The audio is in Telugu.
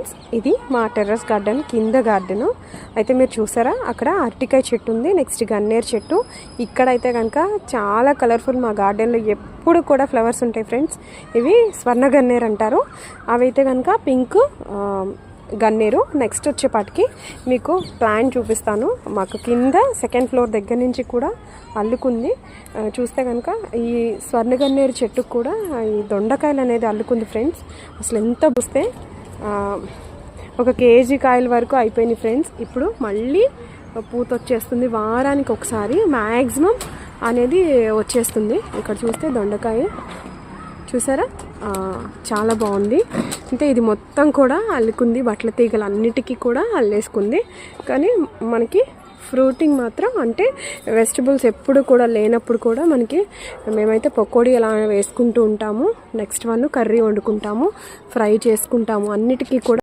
ఫ్రెండ్స్, ఇది మా టెర్రస్ గార్డెన్ కింద గార్డెను అయితే మీరు చూసారా, అక్కడ అరటికాయ చెట్టు ఉంది, నెక్స్ట్ గన్నేరు చెట్టు. ఇక్కడైతే కనుక చాలా కలర్ఫుల్, మా గార్డెన్లో ఎప్పుడు కూడా ఫ్లవర్స్ ఉంటాయి ఫ్రెండ్స్. ఇవి స్వర్ణ గన్నేరు అంటారు. అవి అయితే కనుక పింక్ గన్నేరు. నెక్స్ట్ వచ్చేపాటికి మీకు ప్లాంట్ చూపిస్తాను. మాకు కింద సెకండ్ ఫ్లోర్ దగ్గర నుంచి కూడా అల్లుకుంది. చూస్తే కనుక ఈ స్వర్ణ గన్నేరు చెట్టుకు కూడా ఈ దొండకాయలు అనేది అల్లుకుంది ఫ్రెండ్స్. అసలు ఎంత చూస్తే 1 కేజీ కాయల వరకు అయిపోయినాయి ఫ్రెండ్స్. ఇప్పుడు మళ్ళీ పూత వచ్చేస్తుంది, వారానికి ఒకసారి మ్యాక్సిమం అనేది వచ్చేస్తుంది. ఇక్కడ చూస్తే దొండకాయ చూసారా, చాలా బాగుంది. అంటే ఇది మొత్తం కూడా అల్లుకుంది, బట్టల తీగలు అన్నిటికీ కూడా అల్లేసుకుంది. కానీ మనకి ఫ్రూటింగ్ మాత్రం, అంటే వెజిటబుల్స్ ఎప్పుడు కూడా లేనప్పుడు కూడా మనకి, మేమైతే పకోడీ అలా వేసుకుంటూ ఉంటాము. నెక్స్ట్ కర్రీ వండుకుంటాము, ఫ్రై చేసుకుంటాము. అన్నిటికీ కూడా